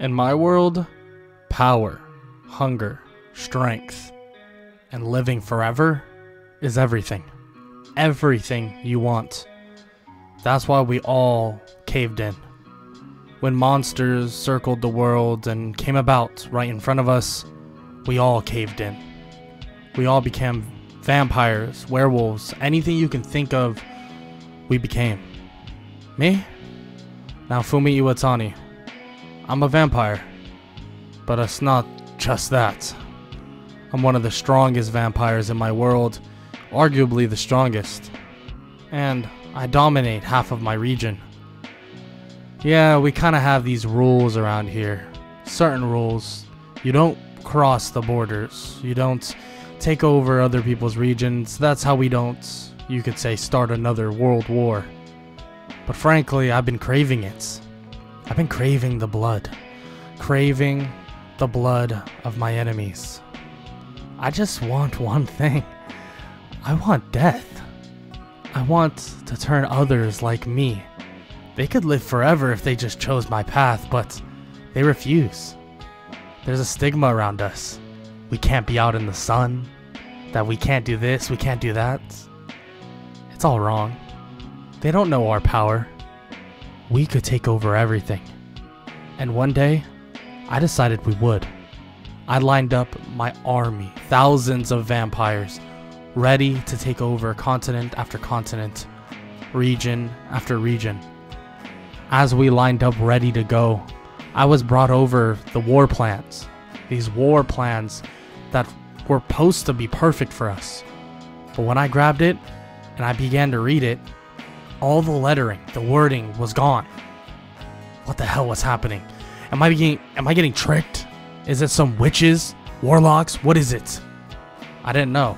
In my world, power, hunger, strength, and living forever is everything. Everything you want. That's why we all caved in. When monsters circled the world and came about right in front of us, we all caved in. We all became vampires, werewolves, anything you can think of, we became. Me? Naofumi Iwatani. I'm a vampire. But it's not just that. I'm one of the strongest vampires in my world, arguably the strongest. And I dominate half of my region. Yeah, we kind of have these rules around here. Certain rules. You don't cross the borders. You don't take over other people's regions. That's how we don't, you could say, start another world war. But frankly, I've been craving it. I've been craving the blood. Craving the blood of my enemies. I just want one thing. I want death. I want to turn others like me. They could live forever if they just chose my path, but they refuse. There's a stigma around us. We can't be out in the sun. That we can't do this, we can't do that. It's all wrong. They don't know our power. We could take over everything. And one day, I decided we would. I lined up my army, thousands of vampires, ready to take over continent after continent, region after region. As we lined up ready to go, I was brought over the war plans. These war plans that were supposed to be perfect for us. But when I grabbed it and I began to read it, all the lettering, the wording was gone. What the hell was happening? Am I getting tricked? Is it some witches? Warlocks? What is it? I didn't know.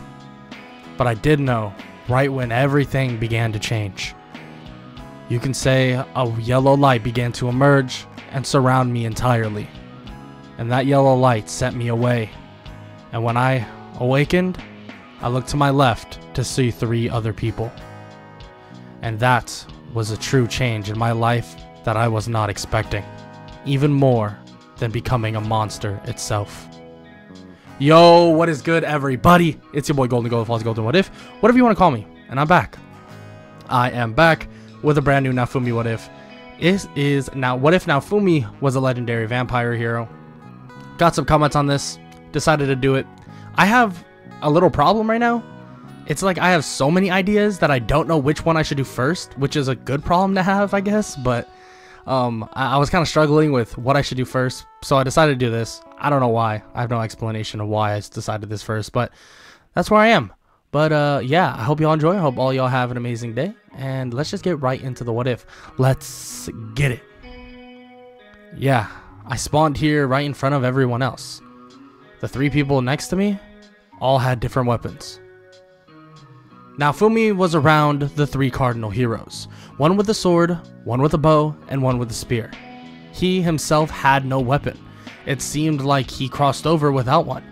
But I did know right when everything began to change. You can say a yellow light began to emerge and surround me entirely. And that yellow light sent me away. And when I awakened, I looked to my left to see 3 other people. And that was a true change in my life that I was not expecting. Even more than becoming a monster itself. Yo, what is good, everybody? It's your boy Golden Falls Golden What If, whatever you want to call me, and I'm back. I am back with a brand new Naofumi What If. It is now what if Naofumi was a legendary vampire hero? Got some comments on this, decided to do it. I have a little problem right now. It's like I have so many ideas that I don't know which one I should do first, which is a good problem to have, I guess, but I was kind of struggling with what I should do first, so I decided to do this. I don't know why. I have no explanation of why I decided this first, but that's where I am. But yeah, I hope y'all enjoy. I hope all y'all have an amazing day, and let's just get right into the what if. Let's get it. Yeah, I spawned here right in front of everyone else. The 3 people next to me all had different weapons. Naofumi was around the 3 cardinal heroes, one with a sword, one with a bow, and one with a spear. He himself had no weapon. It seemed like he crossed over without one.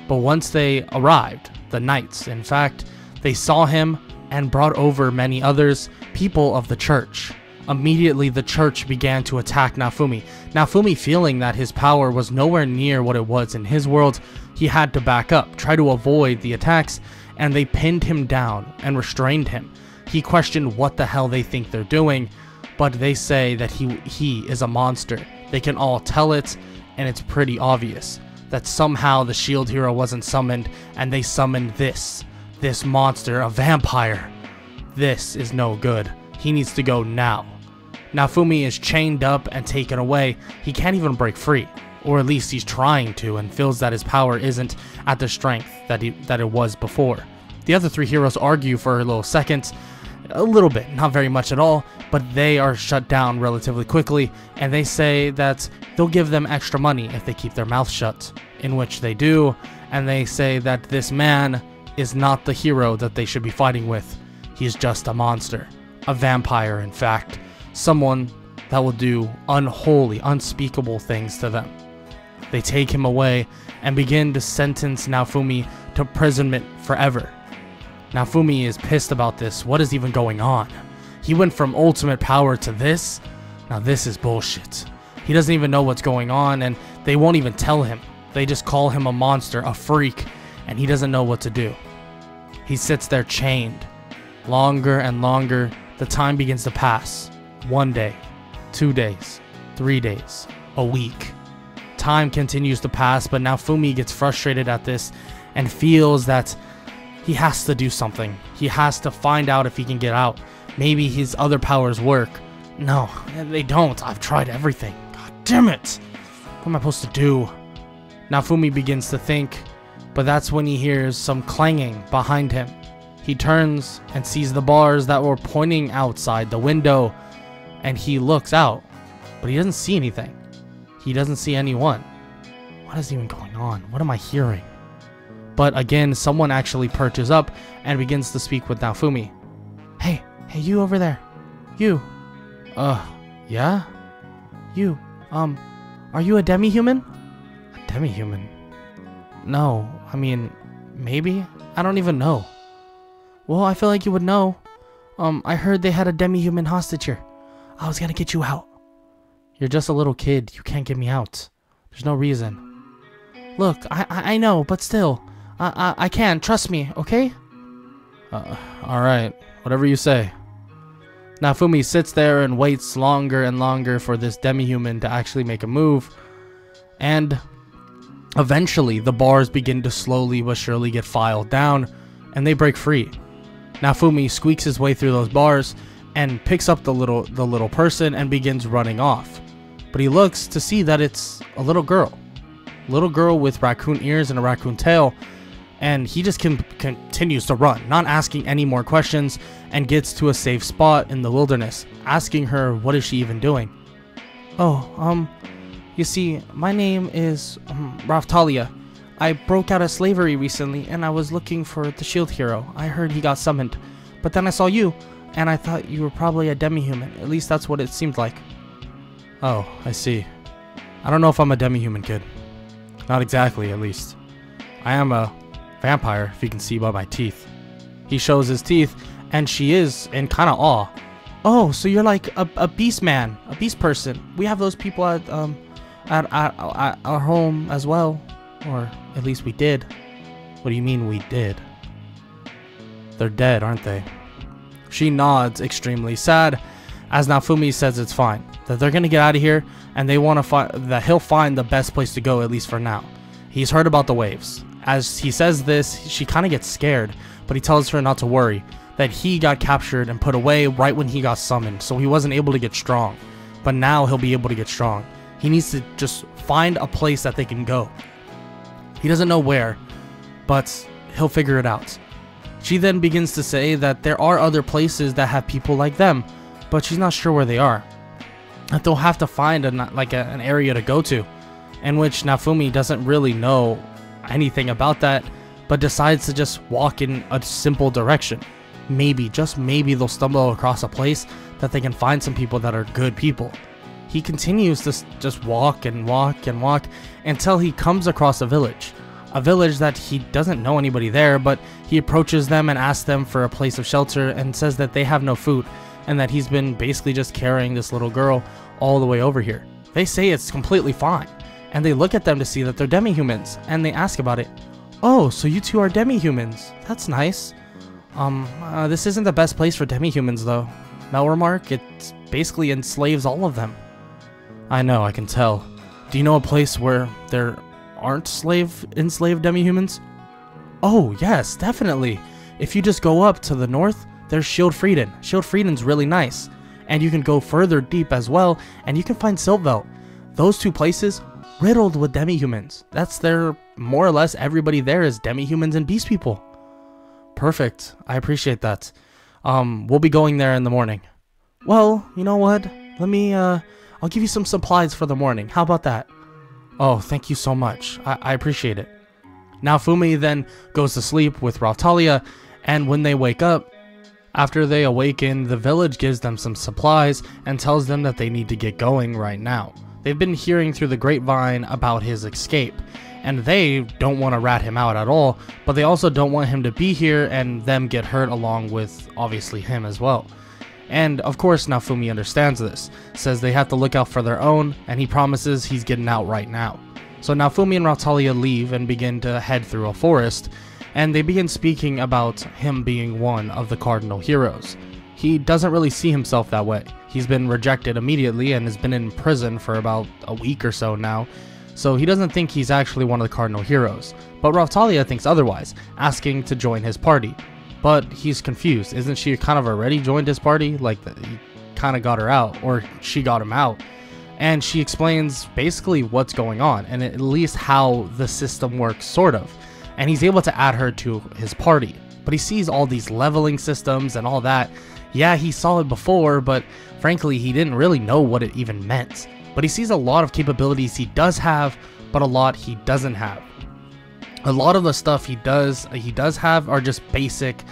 But once they arrived, the knights, in fact, they saw him and brought over many others, people of the church. Immediately the church began to attack Naofumi. Naofumi, feeling that his power was nowhere near what it was in his world, he had to back up, try to avoid the attacks, and they pinned him down and restrained him. He questioned what the hell they think they're doing, but they say that he is a monster. They can all tell it, and it's pretty obvious that somehow the shield hero wasn't summoned, and they summoned this monster, a vampire. This is no good. He needs to go now. Naofumi is chained up and taken away. He can't even break free, or at least he's trying to, and feels that his power isn't at the strength that it was before. The other 3 heroes argue for a little second, a little bit, not very much at all, but they are shut down relatively quickly, and they say that they'll give them extra money if they keep their mouth shut, in which they do, and they say that this man is not the hero that they should be fighting with. He's just a monster, a vampire in fact, someone that will do unholy, unspeakable things to them. They take him away and begin to sentence Naofumi to imprisonment forever. Naofumi is pissed about this. What is even going on? He went from ultimate power to this? Now this is bullshit. He doesn't even know what's going on, and they won't even tell him. They just call him a monster, a freak, and he doesn't know what to do. He sits there chained. Longer and longer, the time begins to pass. 1 day, 2 days, 3 days, a week. Time continues to pass, but Naofumi gets frustrated at this and feels that he has to do something. He has to find out if he can get out. Maybe his other powers work. No, they don't. I've tried everything. God damn it. What am I supposed to do? Naofumi begins to think, but that's when he hears some clanging behind him. He turns and sees the bars that were pointing outside the window, and he looks out, but he doesn't see anything. He doesn't see anyone. What is even going on? What am I hearing? But again, someone actually perches up and begins to speak with Naofumi. Hey, you over there. You. Yeah? You, are you a demi-human? A demi-human? No, I mean, maybe? I don't even know. Well, I feel like you would know. I heard they had a demi-human hostage here. I was gonna get you out. You're just a little kid. You can't get me out. There's no reason. Look, I know, but still. I can. Trust me, okay? Alright. Whatever you say. Naofumi sits there and waits longer and longer for this demi-human to actually make a move. And eventually, the bars begin to slowly but surely get filed down, and they break free. Naofumi squeaks his way through those bars and picks up the little person and begins running off. But he looks to see that it's a little girl. Little girl with raccoon ears and a raccoon tail. And he just continues to run, not asking any more questions, and gets to a safe spot in the wilderness, asking her what is she even doing. Oh, you see, my name is Raftalia. I broke out of slavery recently, and I was looking for the shield hero. I heard he got summoned, but then I saw you, and I thought you were probably a demi-human. At least that's what it seemed like. Oh, I see. I don't know if I'm a demi-human, kid. Not exactly, at least. I am a vampire, if you can see by my teeth. He shows his teeth, and she is in kind of awe. Oh, so you're like a beast man, a beast person. We have those people at our home as well, or at least we did. What do you mean we did? They're dead, aren't they? She nods, extremely sad, as Naofumi says it's fine, that they're gonna get out of here, and they want to find that he'll find the best place to go, at least for now. He's heard about the waves. As he says this, she kind of gets scared, but he tells her not to worry, that he got captured and put away right when he got summoned, so he wasn't able to get strong. But now he'll be able to get strong. He needs to just find a place that they can go. He doesn't know where, but he'll figure it out. She then begins to say that there are other places that have people like them, but she's not sure where they are. That they'll have to find an area to go to, in which Naofumi doesn't really know anything about that, but decides to just walk in a simple direction. Maybe, just maybe, they'll stumble across a place that they can find some people that are good people. He continues to just walk and walk and walk until he comes across a village that he doesn't know anybody there, but he approaches them and asks them for a place of shelter and says that they have no food and that he's been basically just carrying this little girl all the way over here. They say it's completely fine, and they look at them to see that they're demi-humans, and they ask about it. Oh, so you two are demi-humans. That's nice. This isn't the best place for demi-humans though. Melremark, it basically enslaves all of them. I know, I can tell. Do you know a place where there aren't enslaved demi-humans? Oh, yes, definitely. If you just go up to the north, there's Shield Frieden. Shield Frieden's really nice. And you can go further deep as well, and you can find Siltveld. Those two places, riddled with demi-humans. That's their, more or less, everybody there is demi-humans and beast people. Perfect. I appreciate that. We'll be going there in the morning. Well, you know what? Let me, I'll give you some supplies for the morning. How about that? Oh, thank you so much. I appreciate it. Naofumi then goes to sleep with Raftalia, and when they wake up, after they awaken, the village gives them some supplies and tells them that they need to get going right now. They've been hearing through the grapevine about his escape, and they don't want to rat him out at all, but they also don't want him to be here and them get hurt along with, obviously, him as well. And of course Naofumi understands this, says they have to look out for their own, and he promises he's getting out right now. So Naofumi and Raphtalia leave and begin to head through a forest, and they begin speaking about him being one of the cardinal heroes. He doesn't really see himself that way. He's been rejected immediately and has been in prison for about a week or so now, so he doesn't think he's actually one of the cardinal heroes. But Raphtalia thinks otherwise, asking to join his party. But he's confused. Isn't she kind of already joined his party? Like, he kind of got her out, or she got him out. And she explains basically what's going on, and at least how the system works, sort of. And he's able to add her to his party. But he sees all these leveling systems and all that. Yeah, he saw it before, but frankly, he didn't really know what it even meant. But he sees a lot of capabilities he does have, but a lot he doesn't have. A lot of the stuff he does have are just basic,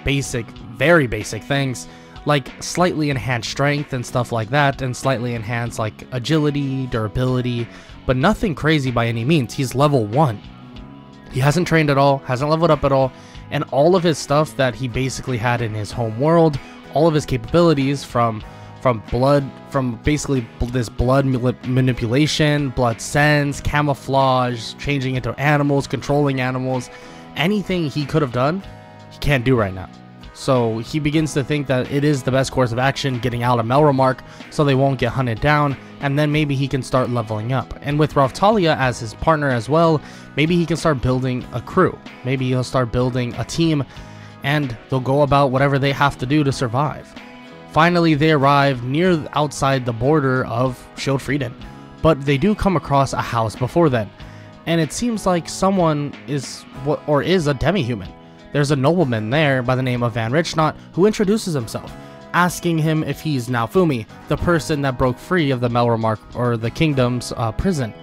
very basic things, like slightly enhanced strength and stuff like that, and slightly enhanced like agility, durability, but nothing crazy by any means. He's level 1. He hasn't trained at all, hasn't leveled up at all, and all of his stuff that he basically had in his home world, all of his capabilities from basically this blood manipulation, blood sense, camouflage, changing into animals, controlling animals, anything he could have done, he can't do right now. So he begins to think that it is the best course of action getting out of Melromark so they won't get hunted down, and then maybe he can start leveling up. And with Raphtalia as his partner as well, maybe he can start building a crew. Maybe he'll start building a team, and they'll go about whatever they have to do to survive. Finally, they arrive near outside the border of Schildfrieden, but they do come across a house before then, and it seems like someone is a demi-human. There's a nobleman there by the name of Van Richnot who introduces himself, asking him if he's Naofumi, the person that broke free of the Melromark or the kingdom's prison,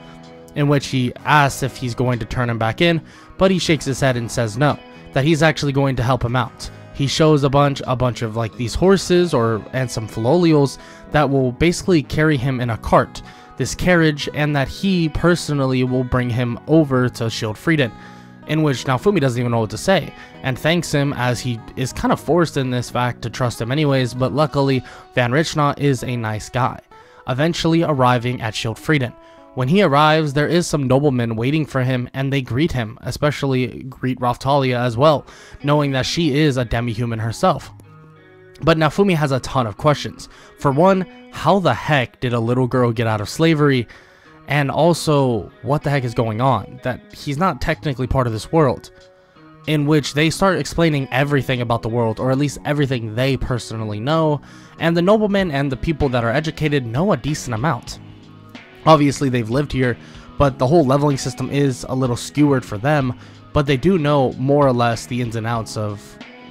in which he asks if he's going to turn him back in, but he shakes his head and says no, that he's actually going to help him out. He shows a bunch of like these horses and some Filolials that will basically carry him in a cart, this carriage, and that he personally will bring him over to Schildfrieden, in which Naofumi doesn't even know what to say, and thanks him as he is kind of forced in this fact to trust him anyways, but luckily Van Richnot is a nice guy, eventually arriving at Schildfrieden. When he arrives, there is some noblemen waiting for him, and they greet him, especially greet Raphtalia as well, knowing that she is a demi-human herself. But Naofumi has a ton of questions. For one, how the heck did a little girl get out of slavery? And also, what the heck is going on? That he's not technically part of this world. In which they start explaining everything about the world, or at least everything they personally know, and the noblemen and the people that are educated know a decent amount. Obviously, they've lived here, but the whole leveling system is a little skewered for them, but they do know more or less the ins and outs of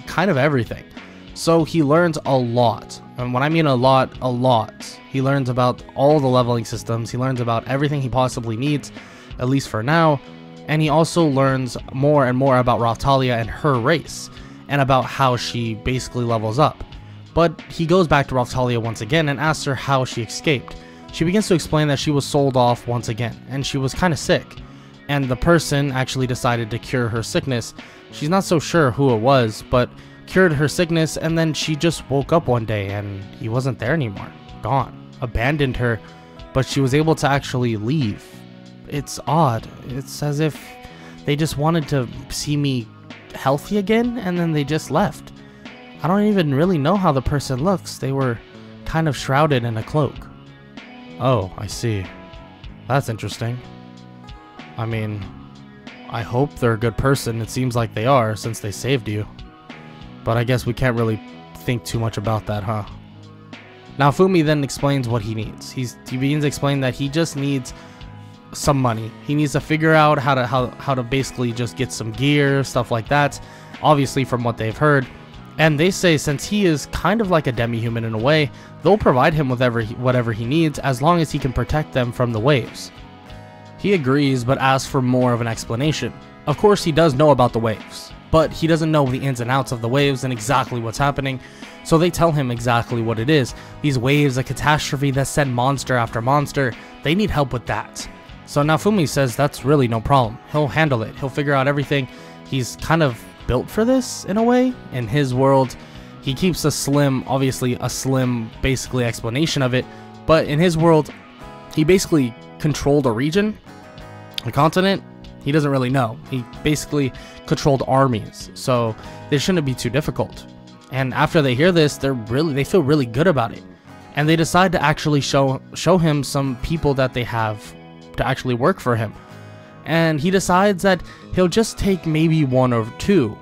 kind of everything. So he learns a lot, and when I mean a lot, he learns about all the leveling systems, he learns about everything he possibly needs, at least for now, and he also learns more and more about Raphtalia and her race, and about how she basically levels up. But he goes back to Raphtalia once again and asks her how she escaped. She begins to explain that she was sold off once again, and she was kind of sick, and the person actually decided to cure her sickness. She's not so sure who it was, but cured her sickness, and then she just woke up one day and he wasn't there anymore. Gone. Abandoned her, but she was able to actually leave. It's odd. It's as if they just wanted to see me healthy again, and then they just left. I don't even really know how the person looks. They were kind of shrouded in a cloak. Oh, I see. That's interesting. I mean, I hope they're a good person. It seems like they are, since they saved you. But I guess we can't really think too much about that, huh? Naofumi then explains what he needs. He begins to explain that he just needs some money. He needs to figure out how to basically just get some gear, stuff like that. Obviously, from what they've heard. And they say since he is kind of like a demi-human in a way, they'll provide him with whatever he needs as long as he can protect them from the waves. He agrees, but asks for more of an explanation. Of course, he does know about the waves, but he doesn't know the ins and outs of the waves and exactly what's happening, so they tell him exactly what it is. These waves, a catastrophe that send monster after monster, they need help with that. So Naofumi says that's really no problem. He'll handle it. He'll figure out everything. He's kind of built for this in a way. In his world, He keeps obviously a slim basically explanation of it, but in his world, he basically controlled a region, a continent. He doesn't really know. He basically controlled armies, so this shouldn't be too difficult. And after they hear this, they feel really good about it, and they decide to actually show him some people that they have to actually work for him. And he decides that he'll just take maybe 1 or 2,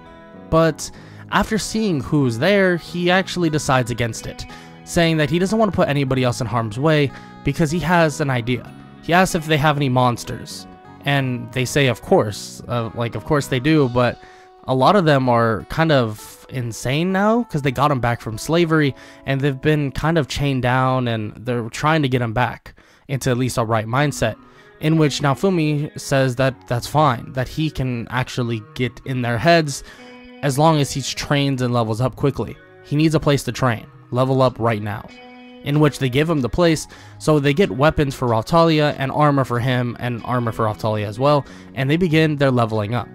but after seeing who's there, he actually decides against it, saying that he doesn't want to put anybody else in harm's way because he has an idea. He asks if they have any monsters, and they say of course, of course they do, but a lot of them are kind of insane now because they got him back from slavery, and they've been kind of chained down, and they're trying to get him back into at least a right mindset, in which Naofumi says that that's fine, that he can actually get in their heads as long as he's trained and levels up quickly. He needs a place to train, level up right now, in which they give him the place, so they get weapons for Raphtalia and armor for him and armor for Raphtalia as well, and they begin their leveling up.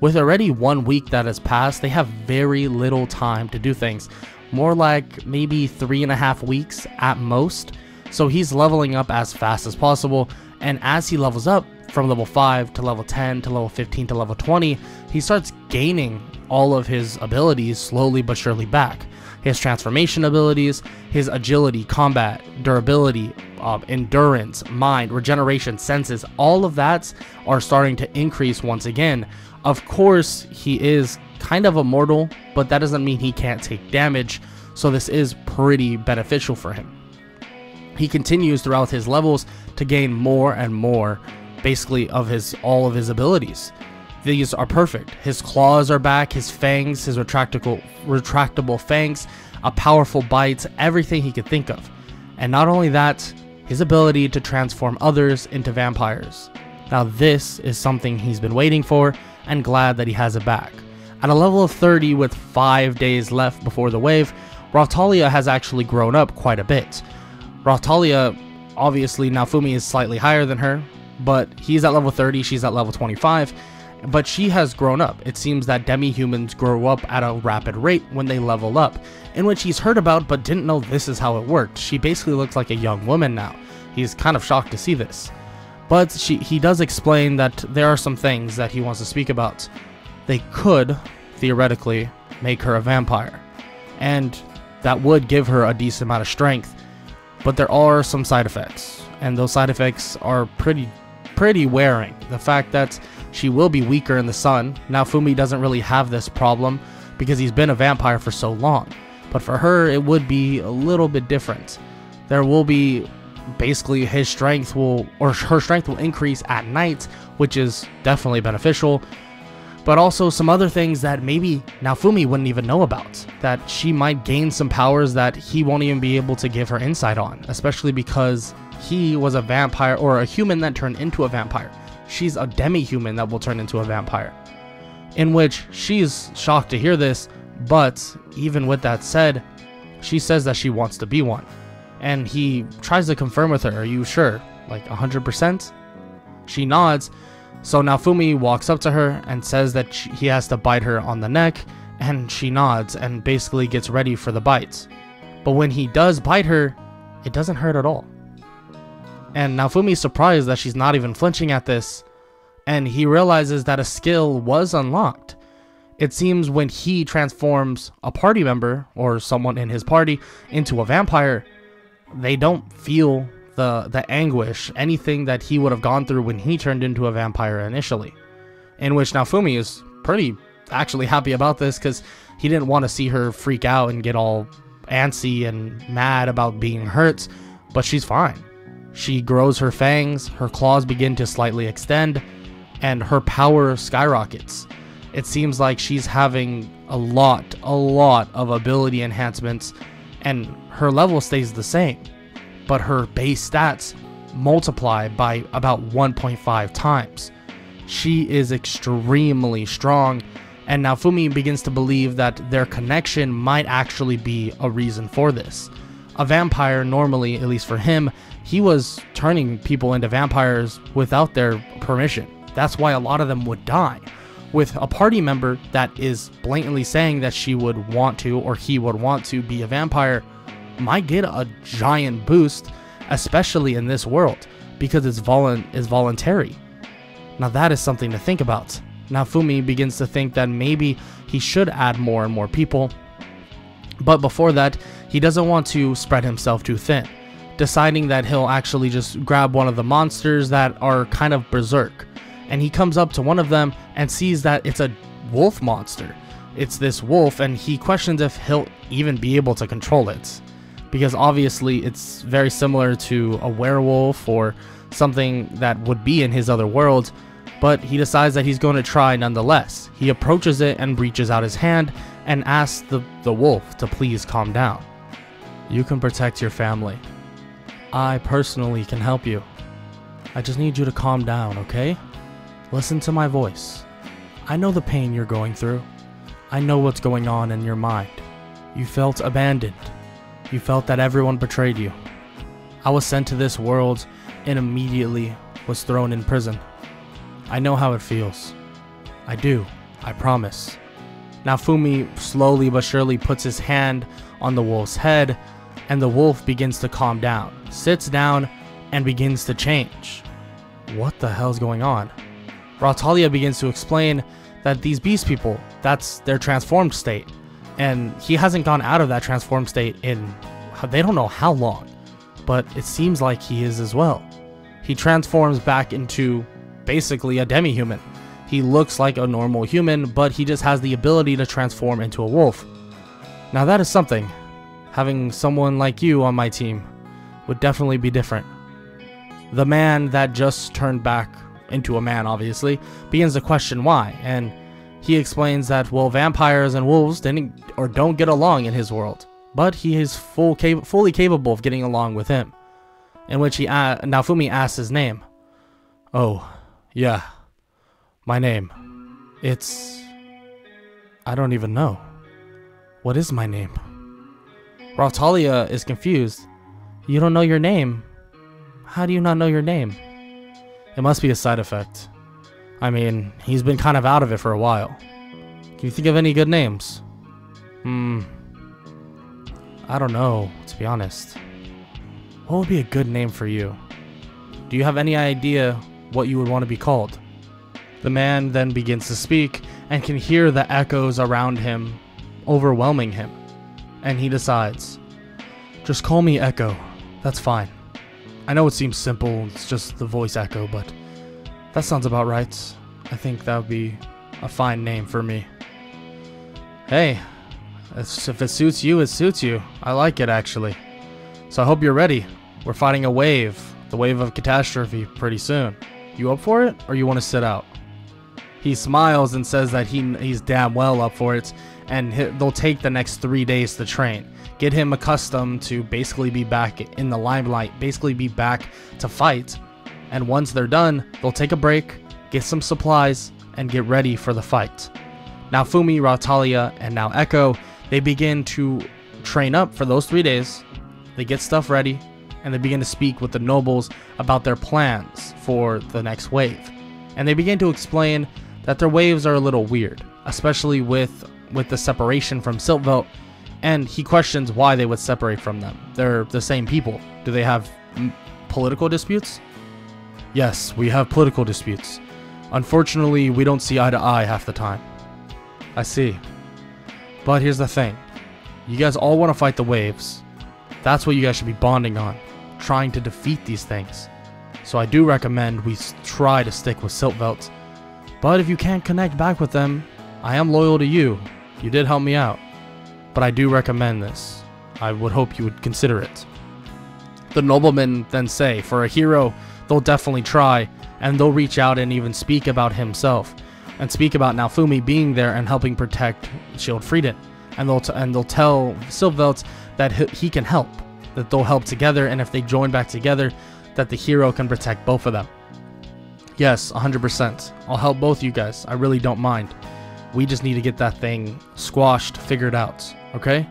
With already 1 week that has passed, they have very little time to do things, more like maybe 3.5 weeks at most, so he's leveling up as fast as possible, and as he levels up from level 5 to level 10 to level 15 to level 20, he starts gaining all of his abilities slowly but surely back. His transformation abilities, his agility, combat, durability, endurance, mind, regeneration, senses, all of that are starting to increase once again. Of course, he is kind of immortal, but that doesn't mean he can't take damage, so this is pretty beneficial for him. He continues throughout his levels to gain more and more, basically, of all of his abilities. These are perfect. His claws are back, his fangs, his retractable fangs, a powerful bite, everything he could think of. And not only that, his ability to transform others into vampires. Now this is something he's been waiting for, and glad that he has it back. At a level of 30 with 5 days left before the wave, Raphtalia has actually grown up quite a bit. Raphtalia, obviously Naofumi is slightly higher than her, but he's at level 30, she's at level 25, but she has grown up. It seems that demi-humans grow up at a rapid rate when they level up, in which he's heard about but didn't know this is how it worked. She basically looks like a young woman now. He's kind of shocked to see this. But he does explain that there are some things that he wants to speak about. They could, theoretically, make her a vampire, and that would give her a decent amount of strength, but there are some side effects, and those side effects are pretty wearing. The fact that she will be weaker in the sun. Naofumi doesn't really have this problem because he's been a vampire for so long, but for her it would be a little bit different. There will be basically her strength will increase at night, which is definitely beneficial, but also some other things that maybe Naofumi wouldn't even know about, that she might gain some powers that he won't even be able to give her insight on, especially because he was a vampire, or a human that turned into a vampire. She's a demi-human that will turn into a vampire, in which she's shocked to hear this, but even with that said, she says that she wants to be one. And he tries to confirm with her, are you sure? Like 100%? She nods, so Naofumi walks up to her and says that he has to bite her on the neck, and she nods and basically gets ready for the bites. But when he does bite her, it doesn't hurt at all. And Naofumi's surprised that she's not even flinching at this, and he realizes that a skill was unlocked. It seems when he transforms a party member, or someone in his party, into a vampire, they don't feel the anguish, anything that he would have gone through when he turned into a vampire initially. In which Naofumi is pretty actually happy about this, because he didn't want to see her freak out and get all antsy and mad about being hurt, but she's fine. She grows her fangs, her claws begin to slightly extend, and her power skyrockets. It seems like she's having a lot of ability enhancements, and her level stays the same, but her base stats multiply by about 1.5 times. She is extremely strong, and Naofumi begins to believe that their connection might actually be a reason for this. A vampire, normally, at least for him, he was turning people into vampires without their permission. That's why a lot of them would die. with a party member that is blatantly saying that she would want to, or he would want to be a vampire, might get a giant boost, especially in this world, because it's voluntary. Now that is something to think about. Naofumi begins to think that maybe he should add more and more people, but before that, he doesn't want to spread himself too thin, deciding that he'll actually just grab one of the monsters that are kind of berserk. And he comes up to one of them and sees that it's a wolf monster. It's this wolf, and he questions if he'll even be able to control it, because obviously it's very similar to a werewolf or something that would be in his other world, but he decides that he's going to try nonetheless. He approaches it and reaches out his hand and asks the wolf to please calm down. You can protect your family. I personally can help you. I just need you to calm down, okay? Listen to my voice. I know the pain you're going through. I know what's going on in your mind. You felt abandoned. You felt that everyone betrayed you. I was sent to this world and immediately was thrown in prison. I know how it feels. I do. I promise. Naofumi slowly but surely puts his hand on the wolf's head, and the wolf begins to calm down, sits down, and begins to change. What the hell's going on? Rautalia begins to explain that these beast people, that's their transformed state, and he hasn't gone out of that transformed state in they don't know how long, but it seems like he is as well. He transforms back into basically a demi-human. He looks like a normal human, but he just has the ability to transform into a wolf. Now that is something. Having someone like you on my team would definitely be different. The man that just turned back into a man, obviously, begins to question why, and he explains that, well, vampires and wolves don't get along in his world, but he is fully capable of getting along with him. In which Naofumi asks his name. Oh, yeah, my name. I don't even know. What is my name? Rautalia is confused. You don't know your name? How do you not know your name? It must be a side effect. I mean, he's been kind of out of it for a while. Can you think of any good names? I don't know, to be honest. What would be a good name for you? Do you have any idea what you would want to be called? The man then begins to speak and can hear the echoes around him overwhelming him. And he decides, just call me Echo. That's fine. I know it seems simple, it's just the voice echo, but that sounds about right. I think that would be a fine name for me. Hey, if it suits you, it suits you. I like it, actually. So I hope you're ready. We're fighting a wave, the wave of catastrophe, pretty soon. You up for it, or you want to sit out? He smiles and says that he's damn well up for it, and they'll take the next 3 days to train. Get him accustomed to basically be back in the limelight, basically be back to fight. And once they're done, they'll take a break, get some supplies, and get ready for the fight. Naofumi, Rautalia, and now Echo, they begin to train up for those 3 days. They get stuff ready, and they begin to speak with the nobles about their plans for the next wave. And they begin to explain that their waves are a little weird, especially with the separation from Siltvelt, and he questions why they would separate from them. They're the same people. Do they have political disputes? Yes, we have political disputes. Unfortunately, we don't see eye to eye half the time. I see. But here's the thing. You guys all want to fight the waves. That's what you guys should be bonding on, trying to defeat these things. So I do recommend we try to stick with Siltvelt. But if you can't connect back with them, I am loyal to you. You did help me out. But I do recommend this. I would hope you would consider it. The noblemen then say, for a hero, they'll definitely try, and they'll reach out and even speak about himself, and speak about Naofumi being there and helping protect Shield Frieden. And they'll tell Siltvelt that he can help, that they'll help together, and if they join back together, that the hero can protect both of them. Yes, 100%. I'll help both you guys. I really don't mind. We just need to get that thing squashed, figured out, okay?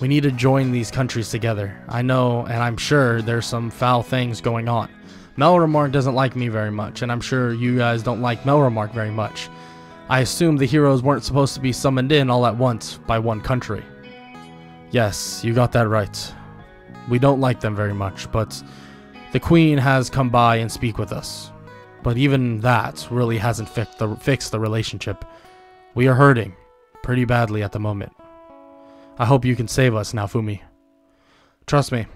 We need to join these countries together. I know, and I'm sure there's some foul things going on. Melremark doesn't like me very much, and I'm sure you guys don't like Melremark very much. I assume the heroes weren't supposed to be summoned in all at once by one country. Yes, you got that right. We don't like them very much, but the Queen has come by and speak with us. But even that really hasn't fixed the relationship. We are hurting pretty badly at the moment. I hope you can save us, Naofumi. Trust me,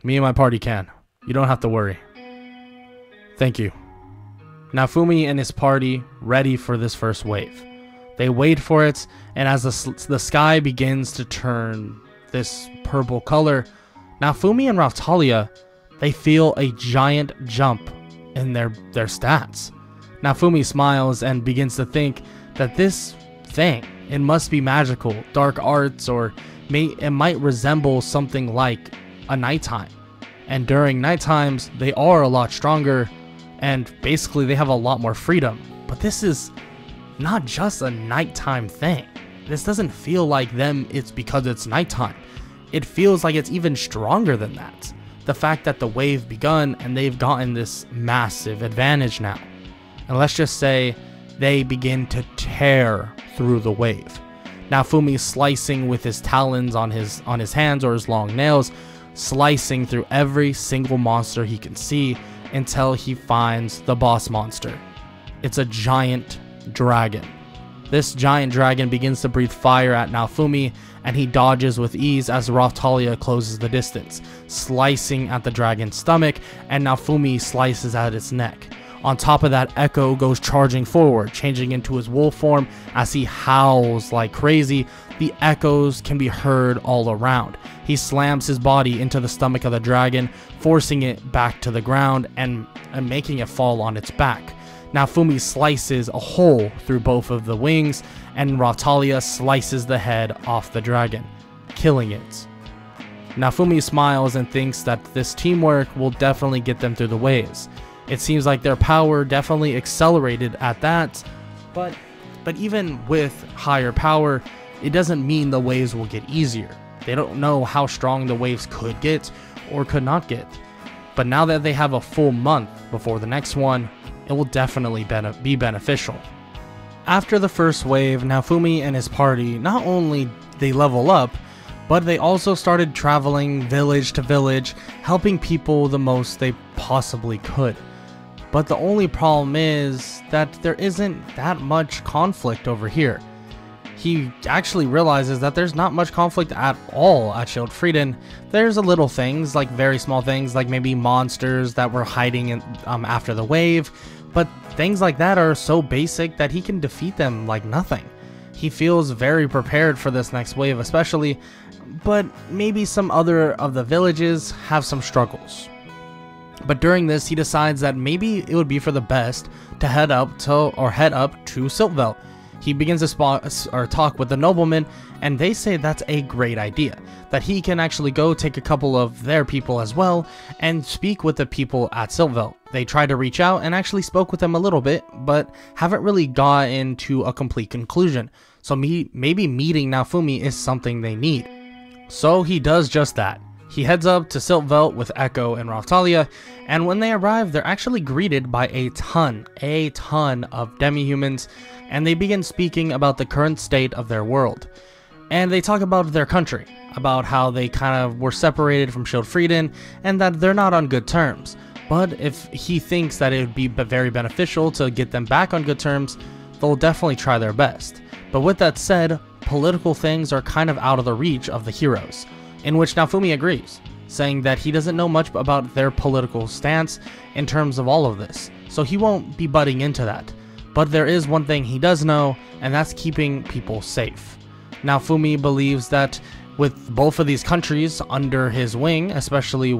me and my party can. You don't have to worry. Thank you. Naofumi and his party ready for this first wave. They wait for it, and as the sky begins to turn this purple color, Naofumi and Raphtalia, they feel a giant jump in their stats. Naofumi smiles and begins to think that this thing, it must be magical, dark arts, or it might resemble something like a nighttime. And during night times, they are a lot stronger, and basically they have a lot more freedom. But this is not just a nighttime thing. This doesn't feel like them, it's because it's nighttime. It feels like it's even stronger than that. The fact that the wave begun and they've gotten this massive advantage now. And let's just say they begin to tear through the wave. Naofumi slicing with his talons on his hands or his long nails, slicing through every single monster he can see until he finds the boss monster. It's a giant dragon. This giant dragon begins to breathe fire at Naofumi, and he dodges with ease as Raphtalia closes the distance, slicing at the dragon's stomach, and Naofumi slices at its neck. On top of that, Echo goes charging forward, changing into his wolf form as he howls like crazy. The echoes can be heard all around. He slams his body into the stomach of the dragon, forcing it back to the ground and making it fall on its back. Naofumi slices a hole through both of the wings, and Raphtalia slices the head off the dragon, killing it. Naofumi smiles and thinks that this teamwork will definitely get them through the waves. It seems like their power definitely accelerated at that, but even with higher power, it doesn't mean the waves will get easier. They don't know how strong the waves could get or could not get. But now that they have a full month before the next one, it will definitely be beneficial. After the first wave, Naofumi and his party, not only they level up, but they also started traveling village to village, helping people the most they possibly could. But the only problem is that there isn't that much conflict over here. He actually realizes that there's not much conflict at all at Shield Frieden. There's a little things, like very small things, like maybe monsters that were hiding after the wave, but things like that are so basic that he can defeat them like nothing. He feels very prepared for this next wave especially, but maybe some other of the villages have some struggles. But during this, he decides that maybe it would be for the best to head up to Siltveld. He begins to talk with the noblemen, and they say that's a great idea, that he can actually go take a couple of their people as well and speak with the people at Siltveld. They try to reach out and actually spoke with them a little bit, but haven't really got into a complete conclusion. So maybe meeting Naofumi is something they need. So he does just that. He heads up to Siltveld with Echo and Raphtalia, and when they arrive, they're actually greeted by a ton of demi-humans, and they begin speaking about the current state of their world. And they talk about their country, about how they kind of were separated from Shield Frieden, and that they're not on good terms. But if he thinks that it would be very beneficial to get them back on good terms, they'll definitely try their best. But with that said, political things are kind of out of the reach of the heroes. In which Naofumi agrees, saying that he doesn't know much about their political stance in terms of all of this, so he won't be butting into that. But there is one thing he does know, and that's keeping people safe. Naofumi believes that with both of these countries under his wing, especially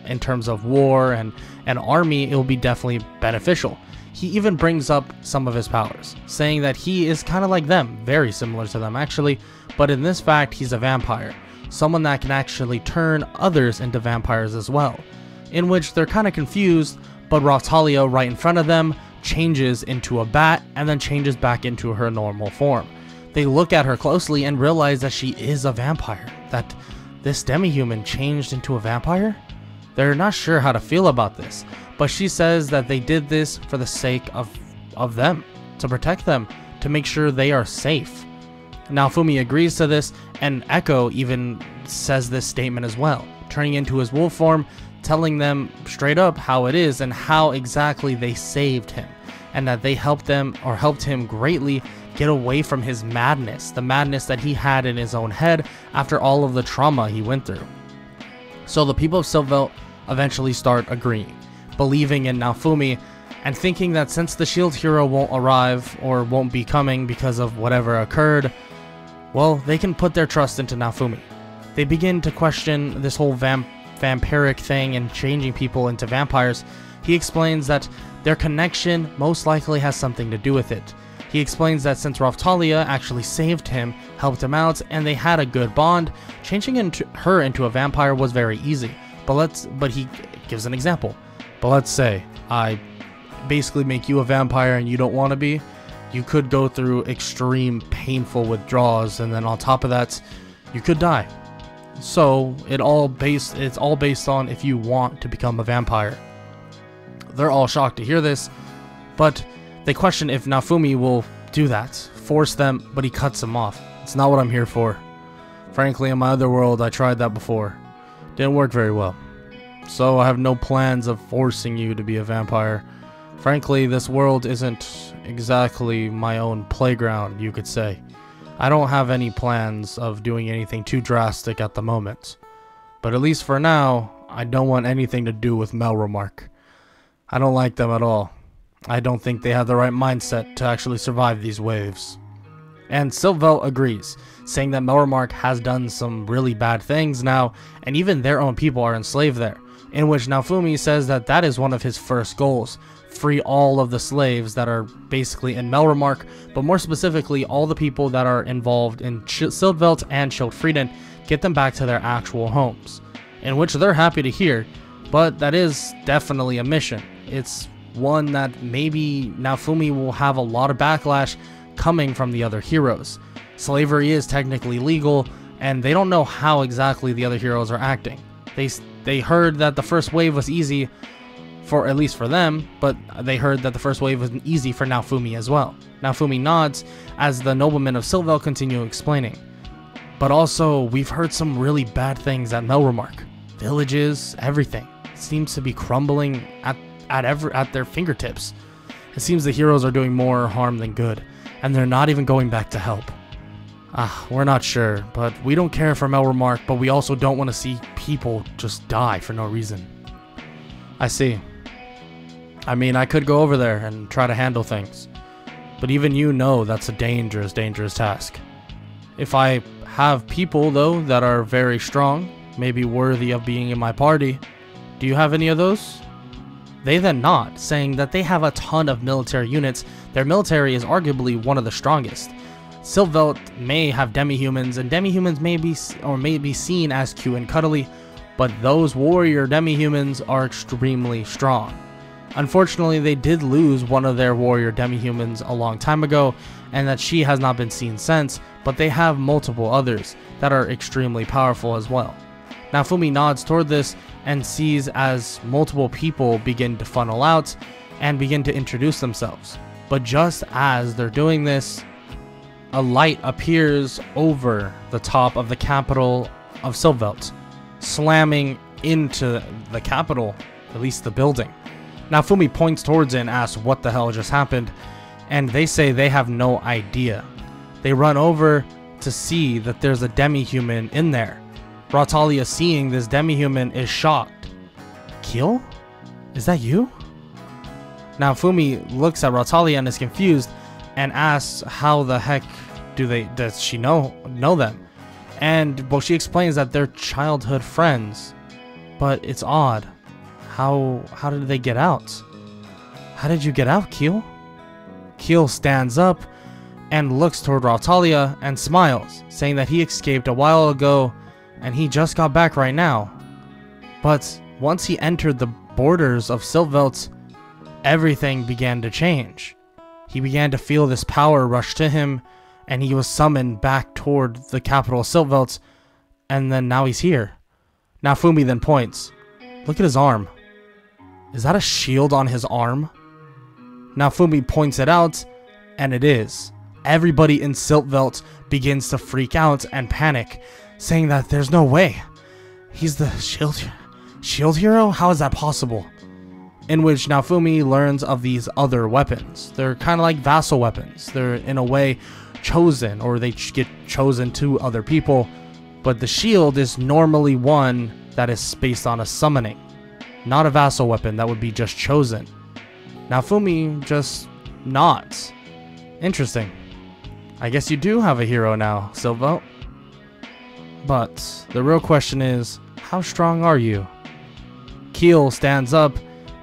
in terms of war and an army, it will be definitely beneficial. He even brings up some of his powers, saying that he is kind of like them, very similar to them actually, but in this fact he's a vampire. Someone that can actually turn others into vampires as well, in which they're kind of confused, but Raphtalia right in front of them changes into a bat and then changes back into her normal form. They look at her closely and realize that she is a vampire, that this demi-human changed into a vampire? They're not sure how to feel about this, but she says that they did this for the sake of them, to protect them, to make sure they are safe. Naofumi agrees to this, and Echo even says this statement as well, turning into his wolf form, telling them straight up how it is and how exactly they saved him, and that they helped him greatly get away from his madness, the madness that he had in his own head after all of the trauma he went through. So the people of Siltvelt eventually start agreeing, believing in Naofumi, and thinking that since the shield hero won't arrive or won't be coming because of whatever occurred, well, they can put their trust into Naofumi. They begin to question this whole vampiric thing and changing people into vampires. He explains that their connection most likely has something to do with it. He explains that since Raphtalia actually saved him, helped him out, and they had a good bond, changing her into a vampire was very easy. But he gives an example. But let's say I basically make you a vampire and you don't want to be. You could go through extreme painful withdrawals, and then on top of that, you could die. So it's all based on if you want to become a vampire. They're all shocked to hear this, but they question if Naofumi will do that, force them, but he cuts them off. It's not what I'm here for. Frankly, in my other world, I tried that before. Didn't work very well. So I have no plans of forcing you to be a vampire. Frankly, this world isn't exactly my own playground, you could say. I don't have any plans of doing anything too drastic at the moment. But at least for now, I don't want anything to do with Melromark. I don't like them at all. I don't think they have the right mindset to actually survive these waves. And Siltvelt agrees, saying that Melromark has done some really bad things now, and even their own people are enslaved there, in which Naofumi says that that is one of his first goals. Free all of the slaves that are basically in Melromark, but more specifically all the people that are involved in Siltvelt and Schildfrieden, get them back to their actual homes, in which they're happy to hear, but that is definitely a mission. It's one that maybe Naofumi will have a lot of backlash coming from the other heroes. Slavery is technically legal, and they don't know how exactly the other heroes are acting. They heard that the first wave was easy, for at least for them, but they heard that the first wave was easy for Naofumi as well. Naofumi nods as the noblemen of Siltvelt continue explaining. But also, we've heard some really bad things at Melromark. Villages, everything seems to be crumbling at their fingertips. It seems the heroes are doing more harm than good, and they're not even going back to help. We're not sure, but we don't care for Melromark, but we also don't want to see people just die for no reason. I see. I mean, I could go over there and try to handle things, but even you know that's a dangerous, dangerous task. If I have people, though, that are very strong, maybe worthy of being in my party, do you have any of those? They then nod, saying that they have a ton of military units. Their military is arguably one of the strongest. Siltvelt may have demi-humans, and demi-humans may be seen as cute and cuddly, but those warrior demi-humans are extremely strong. Unfortunately, they did lose one of their warrior demi-humans a long time ago, and that she has not been seen since, but they have multiple others that are extremely powerful as well. Naofumi nods toward this and sees as multiple people begin to funnel out and begin to introduce themselves. But just as they're doing this, a light appears over the top of the capital of Siltvelt, slamming into the capital, at least the building. Naofumi points towards it and asks what the hell just happened, and they say they have no idea. They run over to see that there's a demi-human in there. Raphtalia, seeing this demi-human, is shocked. Kill? Is that you? Naofumi looks at Raphtalia and is confused and asks how the heck does she know them? And well, she explains that they're childhood friends. But it's odd. How did they get out? How did you get out, Keel? Keel stands up and looks toward Raphtalia and smiles, saying that he escaped a while ago and he just got back right now. But once he entered the borders of Siltvelt, everything began to change. He began to feel this power rush to him, and he was summoned back toward the capital of Siltvelt, and then now he's here. Naofumi then points. Look at his arm. Is that a shield on his arm? Naofumi points it out, and it is. everybody in Siltvelt begins to freak out and panic, saying that there's no way. He's the shield hero? How is that possible? In which Naofumi learns of these other weapons. They're kind of like vassal weapons. They're in a way chosen, or they get chosen to other people, but the shield is normally one that is based on a summoning, not a vassal weapon that would be just chosen. Naofumi just nods. Interesting. I guess you do have a hero now, Siltvelt. But the real question is, how strong are you? Keel stands up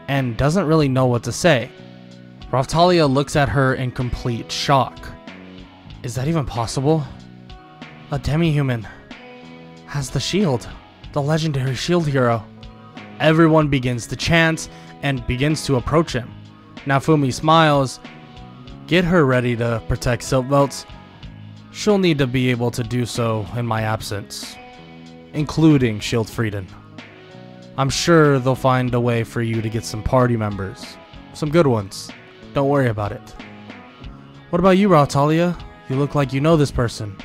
and doesn't really know what to say. Raphtalia looks at her in complete shock. Is that even possible? A demi-human has the shield, the legendary shield hero. Everyone begins to chant and begins to approach him. Naofumi smiles. Get her ready to protect Siltvelt. She'll need to be able to do so in my absence, including Schildfrieden. I'm sure they'll find a way for you to get some party members. Some good ones. Don't worry about it. What about you, Raphtalia? You look like you know this person.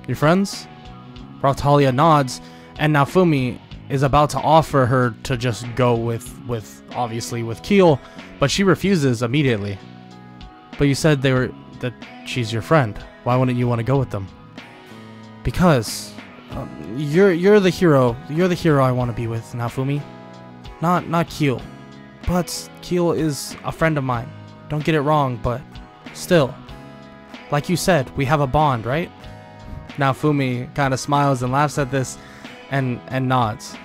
Your friends? Raphtalia nods, and Naofumi is about to offer her to just go with obviously with Keel, but she refuses immediately. But you said that she's your friend. Why wouldn't you want to go with them? Because you're the hero. You're the hero I want to be with, Naofumi. Not Keel. But Keel is a friend of mine. Don't get it wrong, but still. Like you said, we have a bond, right? Naofumi kind of smiles and laughs at this and nods.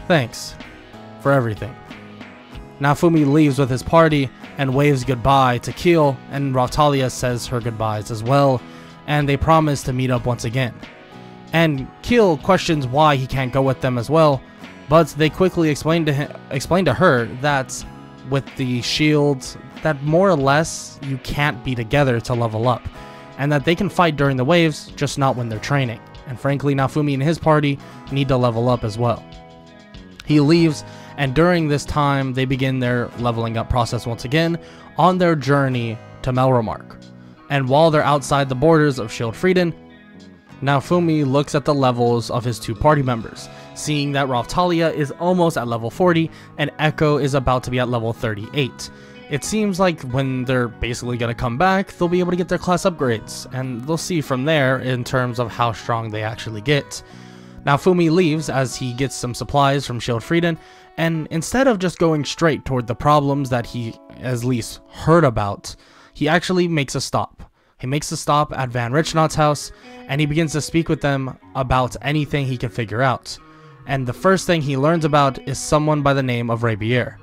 Thanks for everything. Naofumi leaves with his party and waves goodbye to Keel, and Raphtalia says her goodbyes as well, and they promise to meet up once again. And Keel questions why he can't go with them as well, but they quickly explain to her that with the shields, that more or less you can't be together to level up, and that they can fight during the waves, just not when they're training. And frankly, Naofumi and his party need to level up as well. He leaves, and during this time, they begin their leveling up process once again on their journey to Melromark. And while they're outside the borders of Schildfrieden, Naofumi looks at the levels of his two party members, seeing that Raphtalia is almost at level 40 and Echo is about to be at level 38. It seems like when they're basically going to come back, they'll be able to get their class upgrades, and they'll see from there in terms of how strong they actually get. Naofumi leaves as he gets some supplies from Schildfrieden, and instead of just going straight toward the problems that he at least heard about, he actually makes a stop. He makes a stop at Van Richnot's house, and he begins to speak with them about anything he can figure out. And the first thing he learns about is someone by the name of Rabier.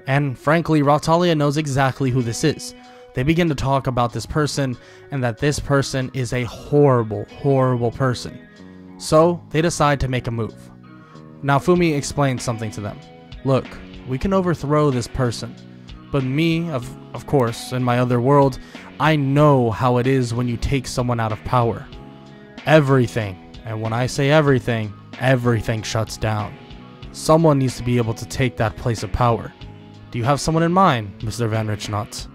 And frankly, Raphtalia knows exactly who this is. They begin to talk about this person, and that this person is a horrible, horrible person. So they decide to make a move. Naofumi explains something to them. Look, we can overthrow this person, but me, of course, in my other world, I know how it is when you take someone out of power. Everything, and when I say everything, everything shuts down. Someone needs to be able to take that place of power. Do you have someone in mind, Mr. Van Richnot?